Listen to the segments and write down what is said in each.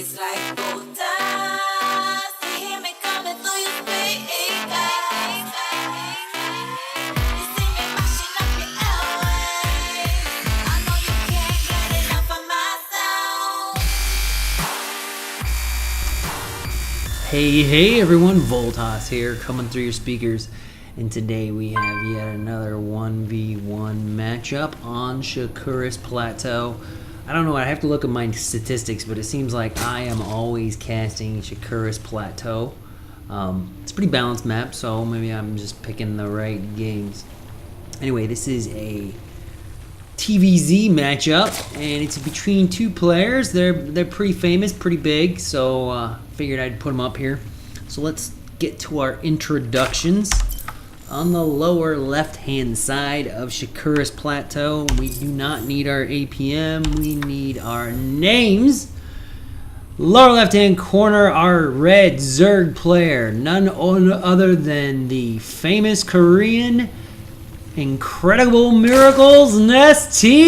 It's like gold dust. You hear me coming through your speakers. You see me mashing up your airwaves. I know you can't get enough of my sound. Hey everyone, Voltas here, coming through your speakers, and today we have yet another 1v1 matchup on Shakuris Plateau. I don't know, I have to look at my statistics, but it seems like I am always casting Shakuris Plateau. It's a pretty balanced map, so maybe I'm just picking the right games. Anyway, this is a TVZ matchup, and it's between two players. They're pretty famous, pretty big, so figured I'd put them up here. So let's get to our introductions. On the lower left-hand side of Shakuris Plateau, we do not need our APM, we need our names. Lower left-hand corner, our red Zerg player, none other than the famous Korean Incredible Miracles NesTea.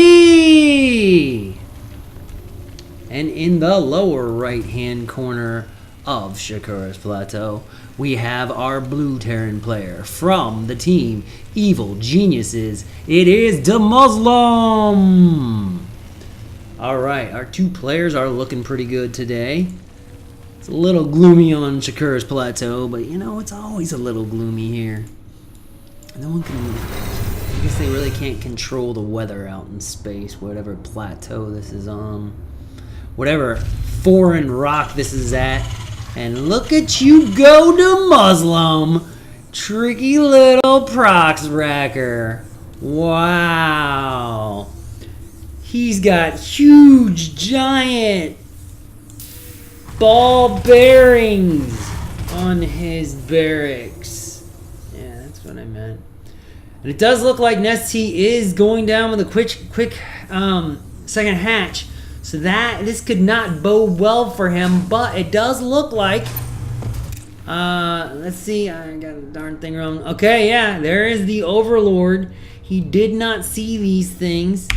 And in the lower right-hand corner of Shakuris Plateau, we have our blue Terran player from the team Evil Geniuses. It is DeMuslim. Alright, our two players are looking pretty good today. It's a little gloomy on Shakuris Plateau, but you know, it's always a little gloomy here. No one can, I guess they really can't control the weather out in space, whatever plateau this is on. Whatever foreign rock this is at. And look at you go, DeMuslim! Tricky little prox racker. Wow. He's got huge, giant ball bearings on his barracks. Yeah, that's what I meant. And it does look like NesTea is going down with a quick second hatch. So this could not bode well for him, but it does look like, let's see, I got the darn thing wrong. Okay, yeah, there is the Overlord. He did not see these things.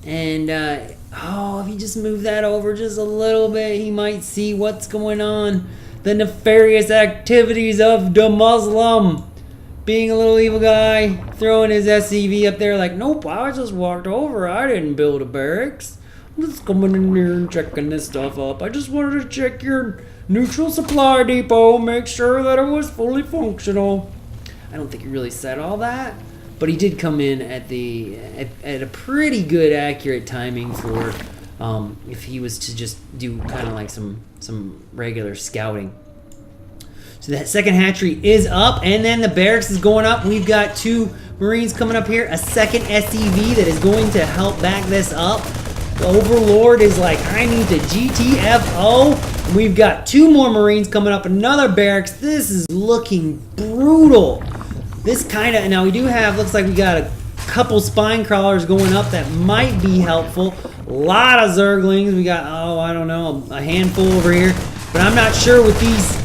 And, if he just moved that over just a little bit, he might see what's going on. The nefarious activities of DeMuslim. Being a little evil guy, throwing his SCV up there like, nope, I just walked over. I didn't build a barracks. I'm just coming in here and checking this stuff up. I just wanted to check your neutral supply depot, make sure that it was fully functional. I don't think he really said all that, but he did come in at a pretty good accurate timing for if he was to just do kind of like some regular scouting. So that second hatchery is up, and then the barracks is going up. We've got two Marines coming up here, a second SCV that is going to help back this up. The Overlord is like, I need to GTFO. We've got two more Marines coming up, another barracks. This is looking brutal. This kind of, now we do have, looks like we got a couple spine crawlers going up that might be helpful. A lot of Zerglings. We got, I don't know, a handful over here. But I'm not sure with these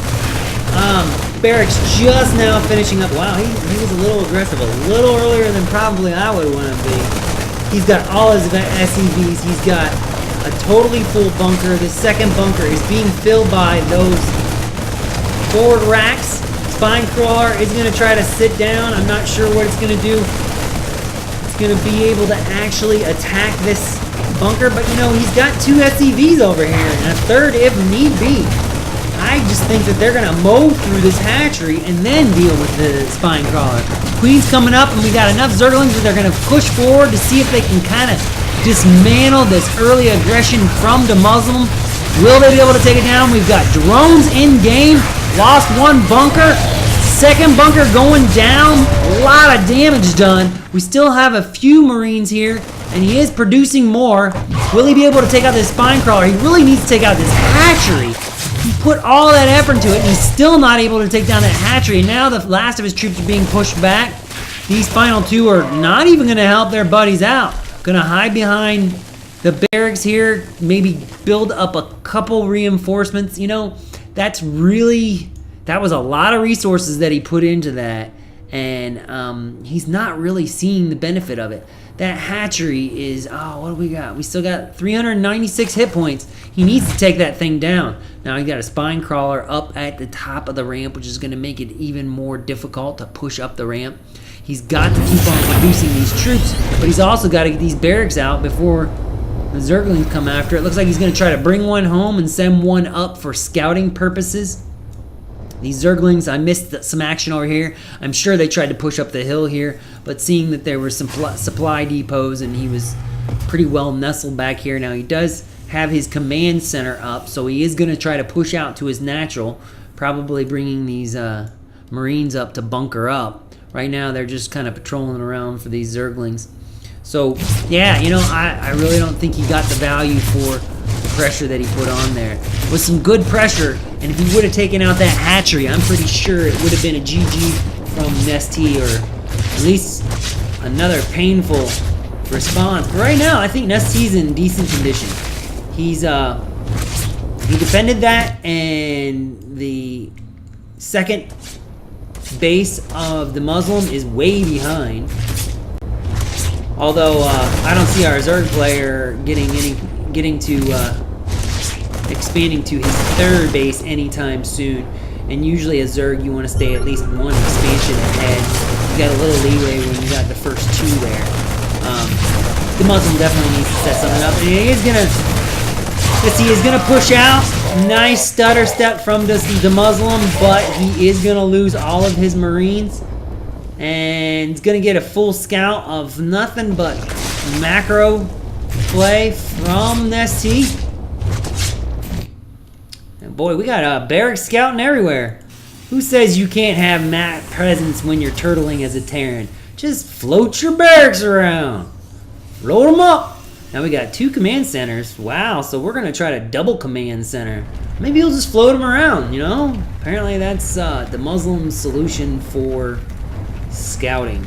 barracks just now finishing up. Wow, he was a little aggressive, a little earlier than probably I would want to be. He's got all his SCVs. He's got a totally full bunker. The second bunker is being filled by those forward racks. Spine crawler is going to try to sit down. I'm not sure what it's going to do. It's going to be able to actually attack this bunker, but you know, he's got two SCVs over here and a third if need be. I just think that they're going to mow through this hatchery and then deal with the spine crawler. Queen's coming up, and we got enough Zerglings that they're going to push forward to see if they can kind of dismantle this early aggression from DeMuslim. Will they be able to take it down? We've got drones in game. Lost one bunker. Second bunker going down. A lot of damage done. We still have a few Marines here, and he is producing more. Will he be able to take out this spine crawler? He really needs to take out this hatchery. He put all that effort into it, and he's still not able to take down that hatchery. And now the last of his troops are being pushed back. These final two are not even going to help their buddies out. Going to hide behind the barracks here, maybe build up a couple reinforcements. You know, that was a lot of resources that he put into that. and he's not really seeing the benefit of it. That hatchery is, oh, what do we got? We still got 396 hit points. He needs to take that thing down. Now he's got a spine crawler up at the top of the ramp, which is going to make it even more difficult to push up the ramp. He's got to keep on producing these troops, but he's also got to get these barracks out before the Zerglings come after. It looks like he's going to try to bring one home and send one up for scouting purposes. These Zerglings, I missed some action over here. I'm sure they tried to push up the hill here, but seeing that there were some supply depots and he was pretty well nestled back here. Now he does have his command center up, so he is going to try to push out to his natural, probably bringing these Marines up to bunker up. Right now they're just kind of patrolling around for these Zerglings. So, yeah, you know, I really don't think he got the value for the pressure that he put on there. With some good pressure, and if he would have taken out that hatchery, I'm pretty sure it would have been a GG from NesTea, or at least another painful response. But right now, I think NesTea's in decent condition. He defended that, and the second base of the DeMuslim is way behind. Although I don't see our Zerg player getting to expanding to his third base anytime soon. And usually a Zerg, you want to stay at least one expansion ahead. You got a little leeway when you got the first two there. The DeMuslim definitely needs to set something up. And he is gonna, let's see, he's gonna push out. Nice stutter step from the DeMuslim, but he is gonna lose all of his Marines. And he's going to get a full scout of nothing but macro play from NesTea. And boy, we got a barrack scouting everywhere. Who says you can't have map presence when you're turtling as a Terran? Just float your barracks around. Float them up. Now we got 2 command centers. Wow, so we're going to try to double command center. Maybe he'll just float them around, you know? Apparently that's the Muslim solution for scouting.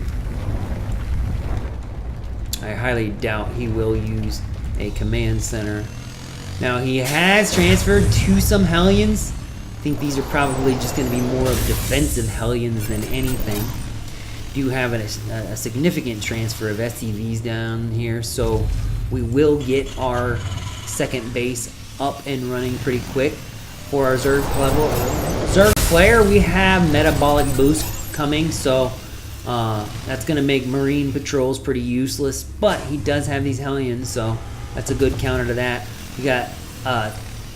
I highly doubt he will use a command center. Now he has transferred to some Hellions. I think these are probably just going to be more of defensive Hellions than anything. Do have a significant transfer of SCVs down here, so we will get our second base up and running pretty quick. For our Zerg level, Zerg player, we have metabolic boost coming, so that's going to make Marine patrols pretty useless, but he does have these Hellions, so that's a good counter to that. We got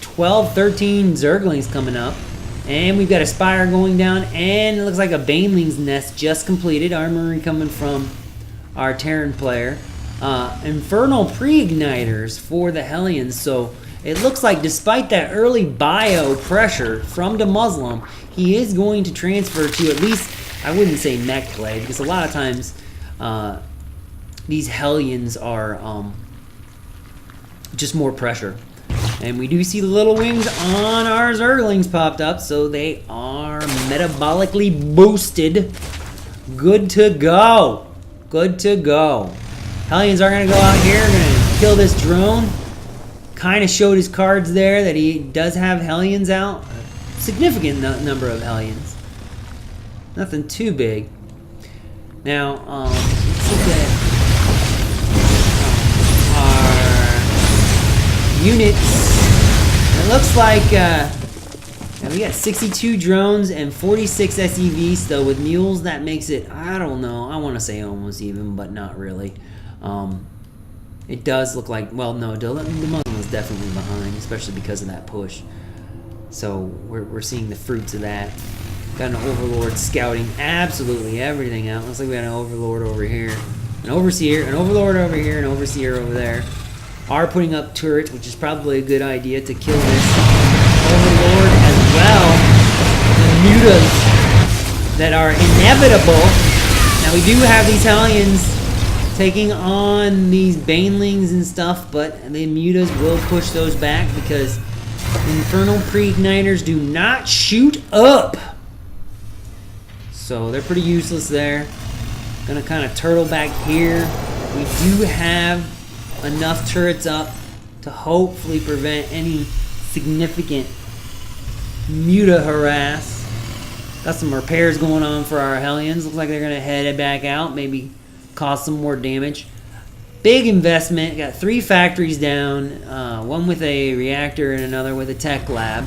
12, 13 Zerglings coming up, and we've got a Spire going down, and it looks like a Baneling's nest just completed. Armory coming from our Terran player. Infernal Pre-Igniters for the Hellions, so it looks like despite that early bio pressure from DeMuslim, he is going to transfer to at least, I wouldn't say mech play, because a lot of times these Hellions are just more pressure. And we do see the little wings on our Zerglings popped up, so they are metabolically boosted. Good to go. Good to go. Hellions are going to go out here, going to kill this drone. Kind of showed his cards there that he does have Hellions out. A significant number of Hellions. Nothing too big. Now, let's look at our units. It looks like we got 62 drones and 46 SEVs, so with mules that makes it, I don't know, I want to say almost even, but not really. It does look like, well, no, the Muslim was definitely behind, especially because of that push. So we're seeing the fruits of that. Got an Overlord scouting absolutely everything out. Looks like we got an Overlord over here, an Overseer, an Overlord over here, an Overseer over there. Are putting up turrets, which is probably a good idea to kill this Overlord as well. The mutas that are inevitable. Now we do have these Hellions taking on these Banelings and stuff, but the mutas will push those back because Infernal Pre-Igniters do not shoot up. So they're pretty useless there. Gonna kind of turtle back here. We do have enough turrets up to hopefully prevent any significant muta harass. Got some repairs going on for our Hellions. Looks like they're going to head back out. Maybe cause some more damage. Big investment. Got 3 factories down. One with a reactor and another with a tech lab.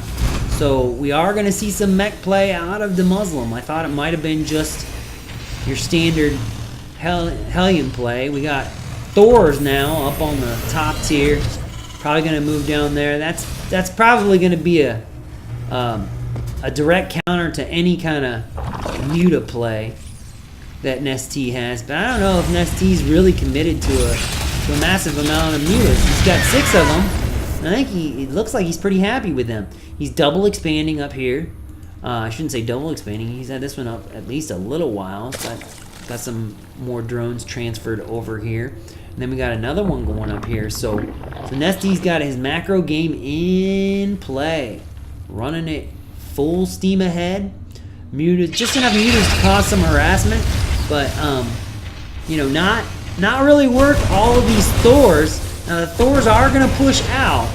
So we are going to see some mech play out of DeMuslim. I thought it might have been just your standard Hellion play. We got Thors now up on the top tier. Probably going to move down there. That's probably going to be a direct counter to any kind of Muta play that NesTea has. But I don't know if NesTea's really committed to a massive amount of Mutas. He's got 6 of them. And I think it looks like he's pretty happy with them. He's double expanding up here. I shouldn't say double expanding. He's had this one up at least a little while. So got some more drones transferred over here. And then we got another one going up here. So NesTea's got his macro game in play. Running it full steam ahead. Mutas, just enough mutas to cause some harassment. But, you know, not really work all of these Thors. Now the Thors are going to push out.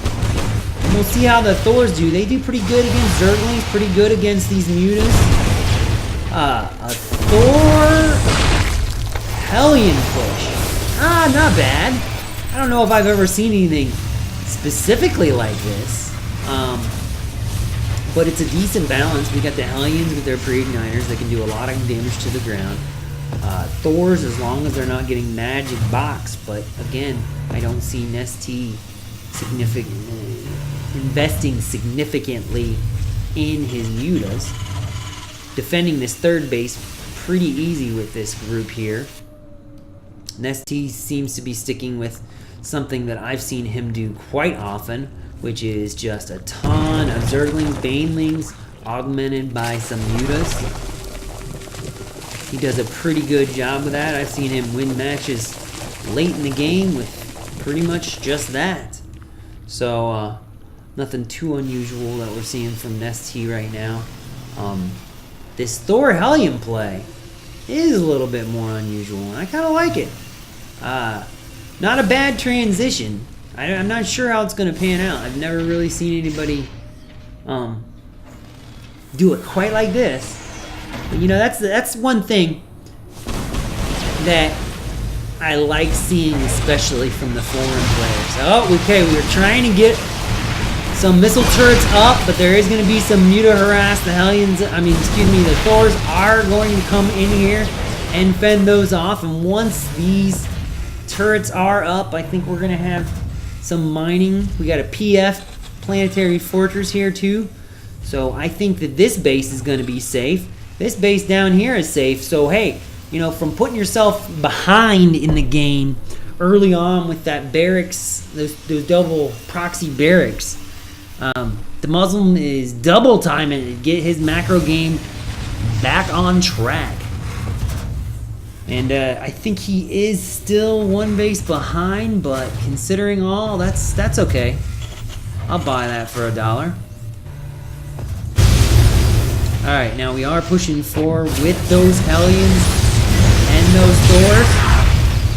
And we'll see how the Thors do. They do pretty good against Zerglings, pretty good against these mutas. A Thor Hellion push. Not bad. I don't know if I've ever seen anything specifically like this. But it's a decent balance. We got the Hellions with their pre-igniters that can do a lot of damage to the ground. Thors, as long as they're not getting magic box. But again, I don't see NesTea investing significantly in his mutas. Defending this third base pretty easy with this group here. NesTea seems to be sticking with something that I've seen him do quite often, which is just a ton of Zerglings, Banelings, augmented by some mutas. He does a pretty good job with that. I've seen him win matches late in the game with pretty much just that. So, nothing too unusual that we're seeing from NesTea right now. This Thor Hellion play is a little bit more unusual, and I kind of like it. Not a bad transition. I'm not sure how it's going to pan out. I've never really seen anybody do it quite like this. But, you know, that's one thing that I like seeing, especially from the foreign players. Oh, okay, we were trying to get some missile turrets up, but there is going to be some muta harass. The Hellions, the Thors are going to come in here and fend those off. And once these turrets are up, I think we're going to have some mining. We got a PF, Planetary Fortress, here too. So I think that this base is going to be safe. This base down here is safe. So hey, you know, from putting yourself behind in the game early on with that barracks, those double proxy barracks, DeMuslim is double timing to get his macro game back on track. And I think he is still one base behind, but considering all, that's okay. I'll buy that for $1. Alright, now we are pushing forward with those Hellions and those Thors.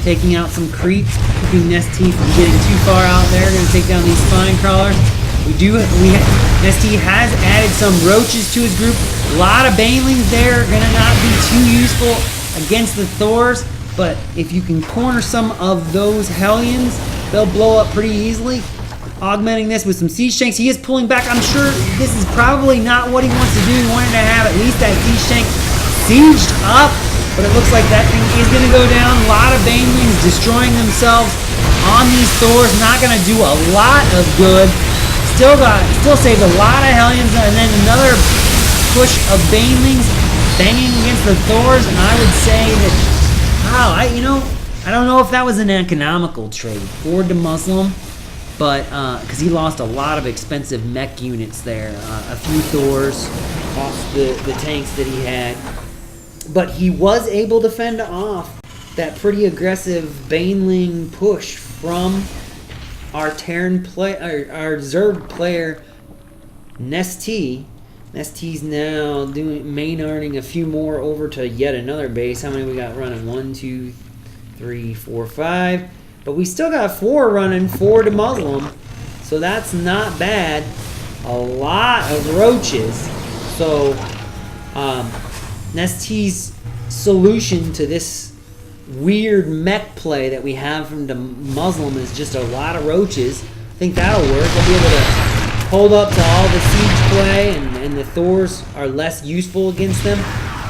Taking out some creeps, keeping NesTea from getting too far out there. Gonna take down these spine crawlers. NesTea has added some roaches to his group. A lot of banelings there, gonna not be too useful against the Thors, but if you can corner some of those Hellions, they'll blow up pretty easily. Augmenting this with some siege tanks. He is pulling back. I'm sure this is probably not what he wants to do. He wanted to have at least that siege tank sieged up, but it looks like that thing is going to go down. A lot of banelings destroying themselves on these Thors. Not going to do a lot of good. Still saved a lot of Hellions, and then another push of banelings banging against the Thors. And I would say that, wow, I don't know if that was an economical trade for DeMuslim. But, because he lost a lot of expensive mech units there. A few Thors, lost the tanks that he had. But he was able to fend off that pretty aggressive Baneling push from our Terran our Zerg player, NesTea. NesTea's now main earning a few more over to yet another base. How many we got running? 1, 2, 3, 4, 5. But we still got 4 running for DeMuslim, so that's not bad. A lot of roaches. So NesTea's solution to this weird mech play that we have from DeMuslim is just a lot of roaches. I think that'll work. They'll be able to hold up to all the siege play, and the Thors are less useful against them.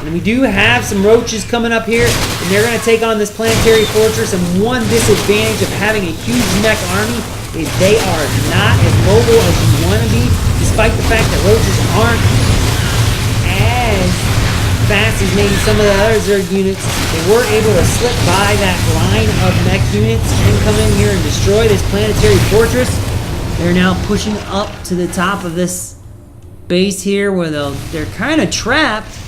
And we do have some roaches coming up here, and they're going to take on this planetary fortress. And one disadvantage of having a huge mech army is they are not as mobile as you want to be, despite the fact that roaches aren't as fast as maybe some of the other Zerg units. They were able to slip by that line of mech units and come in here and destroy this planetary fortress. They're now pushing up to the top of this base here where they're kind of trapped.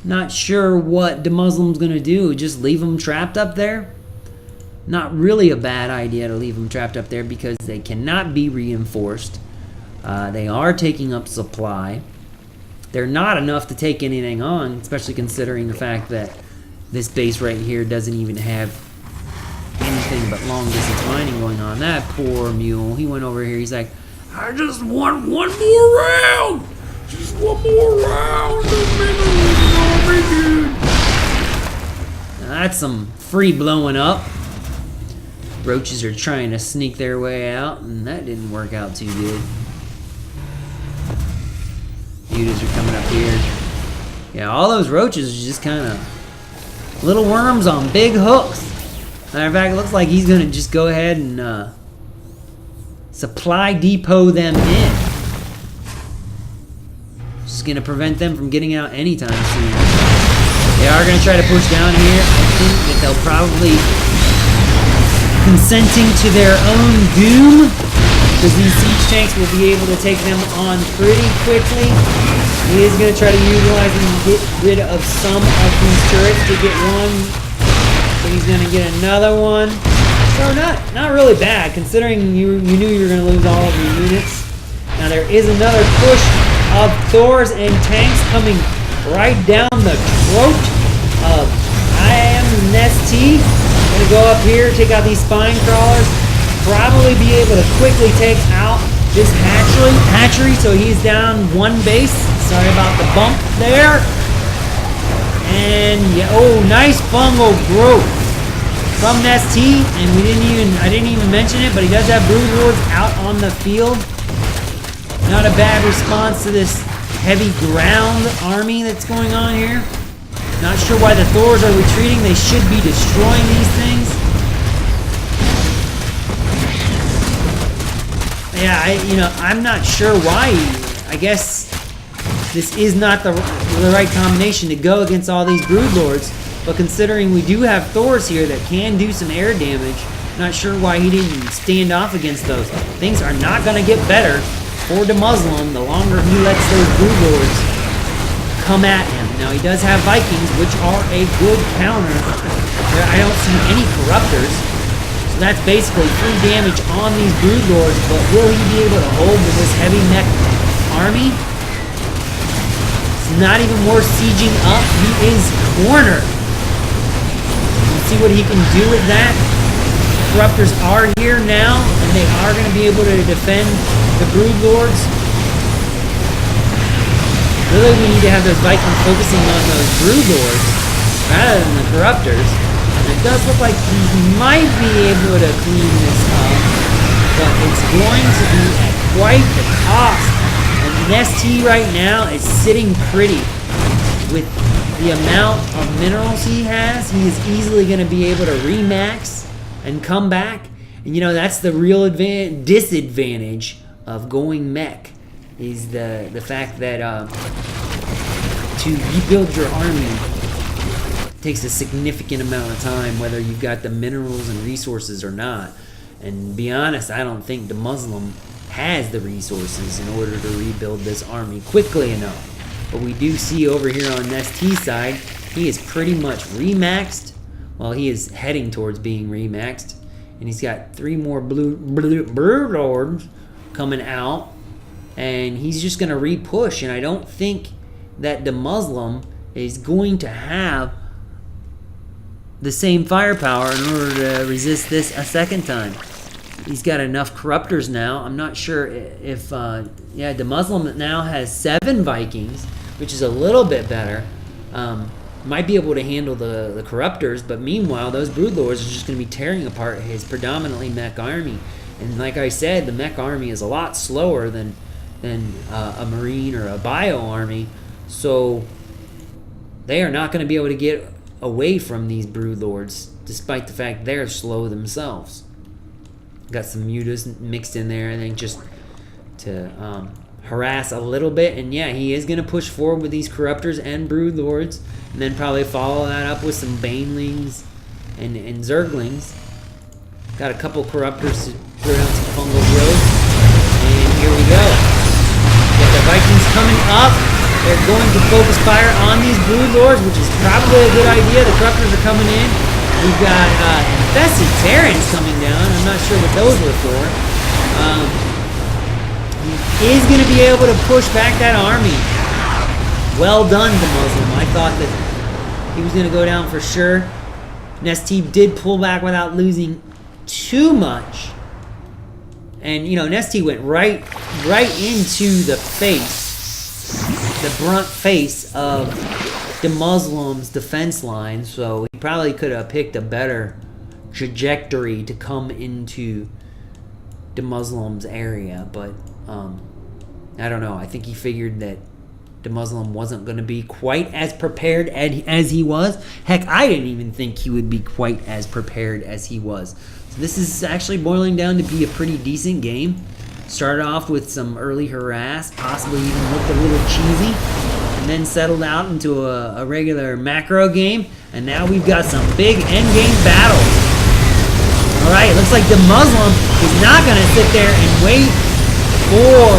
Not sure what DeMuslim's going to do. Just leave them trapped up there? Not really a bad idea to leave them trapped up there because they cannot be reinforced. They are taking up supply. They're not enough to take anything on, especially considering the fact that this base right here doesn't even have anything but long distance mining going on. That poor mule, he went over here, he's like, I just want one more round! Just one more round of minerals, now that's some free blowing up. Roaches are trying to sneak their way out, and that didn't work out too good. Mutas are coming up here. Yeah, all those roaches are just kind of little worms on big hooks. Matter of fact, it looks like he's going to just go ahead and supply depot them in. Just going to prevent them from getting out anytime soon. They are going to try to push down here. I think that they'll probably consenting to their own doom, because these siege tanks will be able to take them on pretty quickly. He is going to try to utilize and get rid of some of these turrets to get one. So he's going to get another one. So not really bad, considering you knew you were going to lose all of your units. Now there is another push of Thors and tanks coming right down the throat of NesTea. Going to go up here, take out these spine crawlers. Probably be able to quickly take out this hatchery, so he's down one base. Sorry about the bump there. And yeah, oh, nice fungal growth from NesTea, and I didn't even mention it, but he does have brood lords out on the field. Not a bad response to this heavy ground army that's going on here. Not sure why the Thors are retreating. They should be destroying these things. Yeah, I'm not sure why. I guess this is not the right combination to go against all these brood lords. But considering we do have Thors here that can do some air damage, not sure why he didn't stand off against those. Things are not going to get better for DeMuslim the longer he lets those brood lords come at him. Now he does have Vikings, which are a good counter. I don't see any corruptors. So that's basically free damage on these brood lords, but will he be able to hold with this heavy mech army? It's not even worth sieging up. He is cornered. Let's see what he can do with that. Corruptors are here now, and they are going to be able to defend the brood lords. Really, we need to have those Vikings focusing on those brood lords rather than the corruptors. And it does look like he might be able to clean this up, but it's going to be at quite the cost. And NesTea right now is sitting pretty. With the amount of minerals he has, he is easily going to be able to remax and come back. And that's the real disadvantage of going mech. Is the fact that to rebuild your army takes a significant amount of time, whether you've got the minerals and resources or not. And to be honest, I don't think DeMuslim has the resources in order to rebuild this army quickly enough. But we do see over here on NesTea's side, he is pretty much remaxed. Well, he is heading towards being remaxed. And he's got 3 more brood lords coming out. And he's just going to re-push. And I don't think that DeMuslim is going to have the same firepower in order to resist this a second time. He's got enough corruptors now. I'm not sure if... DeMuslim now has 7 Vikings, which is a little bit better. Might be able to handle the corruptors, but meanwhile, those broodlords are just going to be tearing apart his predominantly mech army. And like I said, the mech army is a lot slower than a marine or a bio army, so they are not going to be able to get away from these broodlords, despite the fact they're slow themselves. Got some mutas mixed in there, I think, just to harass a little bit. And yeah, he is going to push forward with these corruptors and broodlords, and then probably follow that up with some banelings and zerglings. Got a couple corruptors to throw down some fungal growth, and here we go. Got the Vikings coming up. They're going to focus fire on these broodlords, which is probably a good idea. The corruptors are coming in. We've got infested Terrans coming down. I'm not sure what those were for. He is going to be able to push back that army. Well done, DeMuslim. I thought that he was going to go down for sure. NesTea did pull back without losing too much. And, you know, NesTea went right into the brunt face of DeMuslim's defense line, so he probably could have picked a better trajectory to come into DeMuslim's area, but I don't know. I think he figured that DeMuslim wasn't going to be quite as prepared as he was. Heck, I didn't even think he would be quite as prepared as he was. So this is actually boiling down to be a pretty decent game. Started off with some early harass, possibly even looked a little cheesy, and then settled out into a regular macro game, and now we've got some big endgame battles. Alright, looks like DeMuslim is not going to sit there and wait for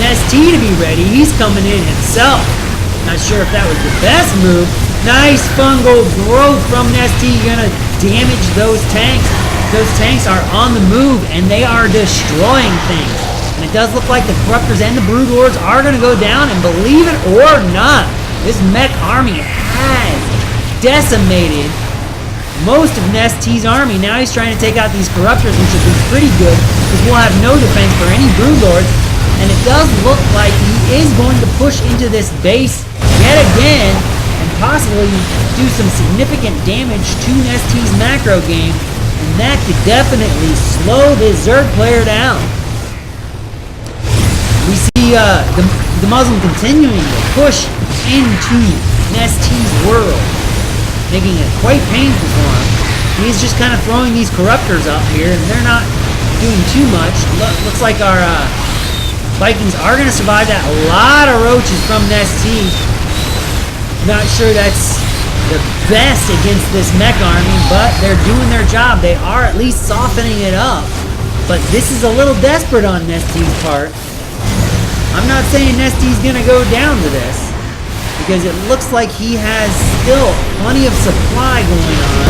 NesTea to be ready. He's coming in himself. Not sure if that was the best move. Nice fungal growth from NesTea, going to damage those tanks. Those tanks are on the move, and they are destroying things. And it does look like the corruptors and the broodlords are going to go down, and believe it or not, this mech army has decimated most of NesTea's army. Now he's trying to take out these corruptors, which has been pretty good, because we'll have no defense for any broodlords. And it does look like he is going to push into this base yet again, and possibly do some significant damage to NesTea's macro game, and that could definitely slow this Zerg player down. We see the Muslim continuing to push into NesTea's world, making it quite painful for him. He's just kind of throwing these corruptors up here, and they're not doing too much. Looks like our Vikings are going to survive that. A lot of roaches from NesTea. Not sure that's the best against this mech army, but they're doing their job. They are at least softening it up. But this is a little desperate on NesTea's part. I'm not saying NesTea's going to go down to this, because it looks like he has still plenty of supply going on.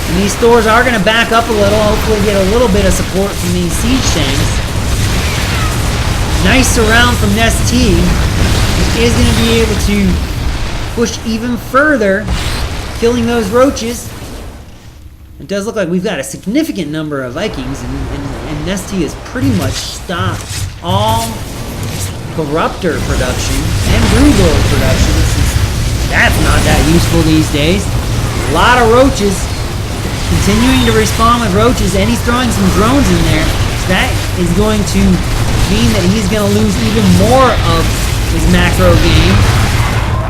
And these stores are going to back up a little, hopefully get a little bit of support from these siege tanks. Nice surround from NesTea. He is going to be able to push even further, killing those roaches. It does look like we've got a significant number of Vikings, and NesTea has pretty much stopped all corruptor production and broodlord production. That's not that useful these days. A lot of roaches, continuing to respond with roaches, and he's throwing some drones in there. So that is going to mean that he's going to lose even more of his macro game.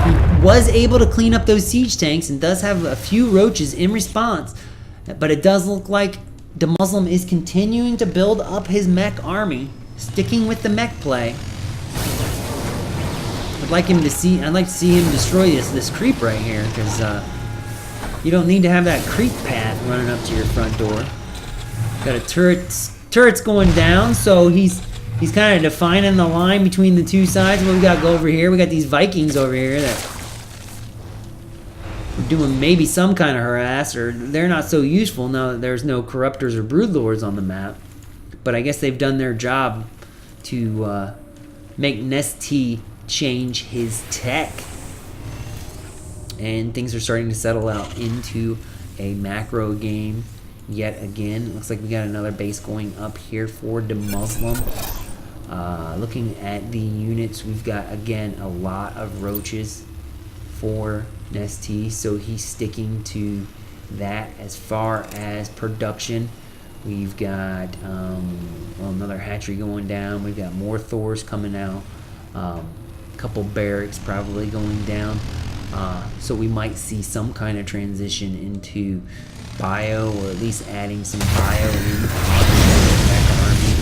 He was able to clean up those siege tanks and does have a few roaches in response, but it does look like DeMuslim is continuing to build up his mech army, sticking with the mech play. I'd like to see him destroy this creep right here, because you don't need to have that creep path running up to your front door. Got a turret's going down, so he's kind of defining the line between the two sides. What we got go over here? We got these Vikings over here that are doing maybe some kind of harass, or they're not so useful now that there's no corruptors or broodlords on the map. But I guess they've done their job to make NesTea change his tech. And things are starting to settle out into a macro game yet again. Looks like we got another base going up here for DeMuslim. Looking at the units, we've got, again, a lot of roaches for NesTea, so he's sticking to that as far as production. We've got another hatchery going down. We've got more Thors coming out. A couple barracks probably going down. So we might see some kind of transition into bio, or at least adding some bio in the army.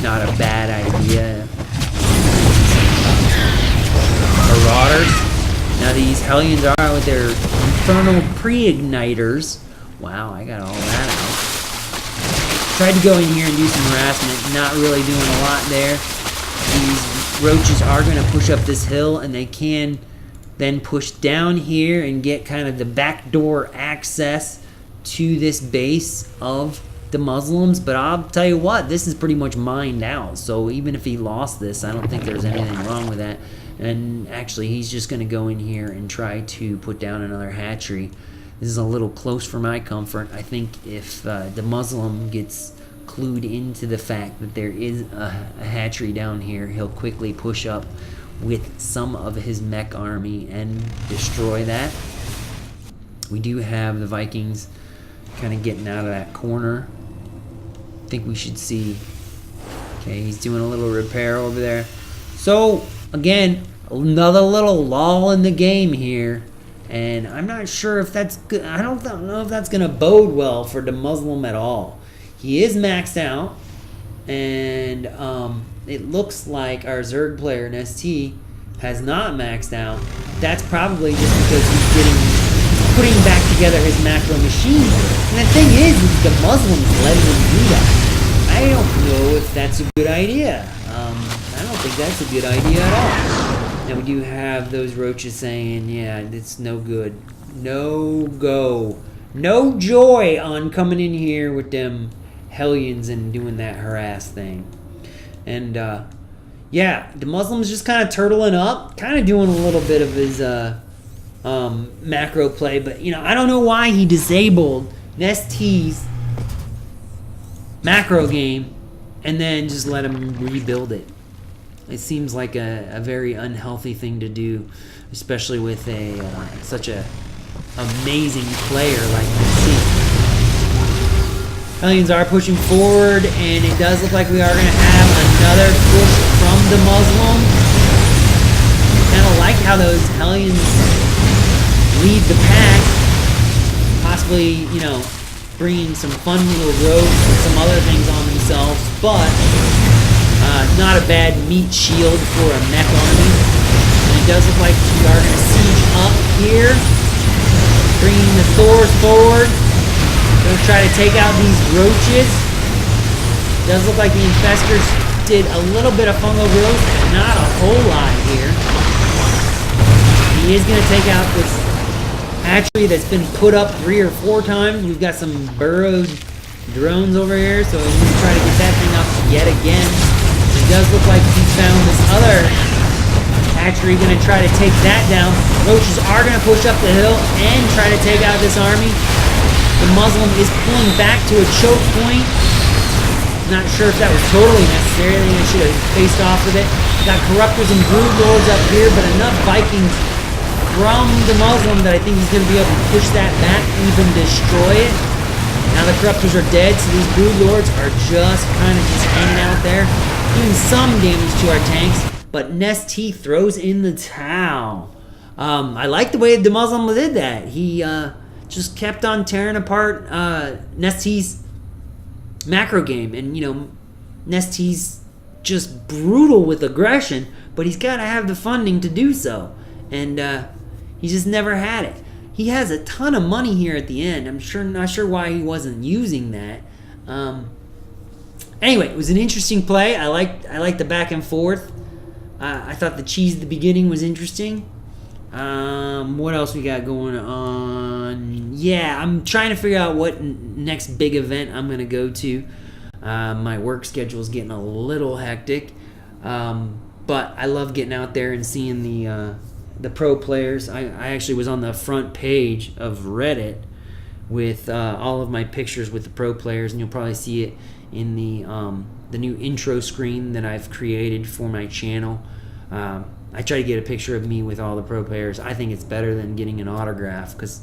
Not a bad idea. Marauders. Now these Hellions are with their infernal pre-igniters. Wow, I got all that out. Tried to go in here and do some harassment. Not really doing a lot there. These roaches are going to push up this hill, and they can then push down here and get kind of the backdoor access to this base of the Muslims. But I'll tell you what, this is pretty much mined out. So even if he lost this, I don't think there's anything wrong with that. And actually, he's just going to go in here and try to put down another hatchery. This is a little close for my comfort. I think if DeMuslim gets clued into the fact that there is a hatchery down here, he'll quickly push up with some of his mech army and destroy that. We do have the Vikings kind of getting out of that corner. I think we should see. Okay, he's doing a little repair over there. So, again, another little lull in the game here. And I'm not sure if that's good. I don't know if that's going to bode well for DeMuslim at all. He is maxed out. And it looks like our Zerg player, NesTea, has not maxed out. That's probably just because he's putting back together his macro machine. And the thing is DeMuslim's letting him do that. I don't know if that's a good idea. I don't think that's a good idea at all. Now we do have those roaches saying, yeah, it's no good. No go. No joy on coming in here with them Hellions and doing that harass thing. And yeah, DeMuslim's just kind of turtling up, kind of doing a little bit of his macro play, but you know, I don't know why he disabled NesTea's macro game and then just let him rebuild it. It seems like a very unhealthy thing to do, especially with a such a amazing player like NesTea. Hellions are pushing forward, and it does look like we are going to have another push from DeMuslim. Kind of like how those Hellions lead the pack, possibly, you know, bringing some fun little roads and some other things on themselves, but not a bad meat shield for a mech army. And it does look like we are going to siege up here, bringing the Thors forward. Going to try to take out these roaches. It does look like the infestors did a little bit of fungal growth, but not a whole lot here. He is going to take out this hatchery that's been put up 3 or 4 times. We've got some burrowed drones over here, so he's going to try to get that thing up yet again. It does look like he found this other hatchery, going to try to take that down. Roaches are going to push up the hill and try to take out this army. The Muslim is pulling back to a choke point. Not sure if that was totally necessary. I think they should have faced off with it. Got Corruptors and Brood Lords up here, but enough Vikings from the Muslim that I think he's going to be able to push that back, even destroy it. Now the Corruptors are dead, so these Brood Lords are just kind of just hanging out there, doing some damage to our tanks, but NesTea throws in the towel. I like the way the Muslim did that. He just kept on tearing apart NesTea's macro game, and you know, NesTea's just brutal with aggression, but he's got to have the funding to do so, and he just never had it. He has a ton of money here at the end. Not sure why he wasn't using that. Anyway, it was an interesting play. I liked the back and forth. I thought the cheese at the beginning was interesting. What else we got going on? Yeah, I'm trying to figure out what next big event I'm going to go to. My work schedule is getting a little hectic. But I love getting out there and seeing the pro players. I actually was on the front page of Reddit with all of my pictures with the pro players, and you'll probably see it in the new intro screen that I've created for my channel. I try to get a picture of me with all the pro players. I think it's better than getting an autograph because,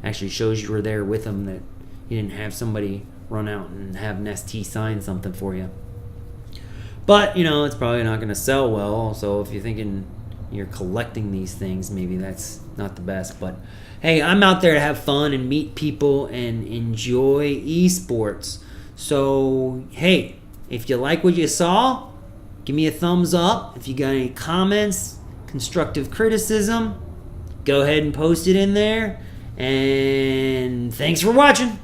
actually shows you were there with them, that you didn't have somebody run out and have NesTea sign something for you. But, it's probably not going to sell well, so if you're thinking you're collecting these things, maybe that's not the best. But, hey, I'm out there to have fun and meet people and enjoy esports. So, hey, if you like what you saw, give me a thumbs up. If you got any comments, constructive criticism, go ahead and post it in there. And thanks for watching.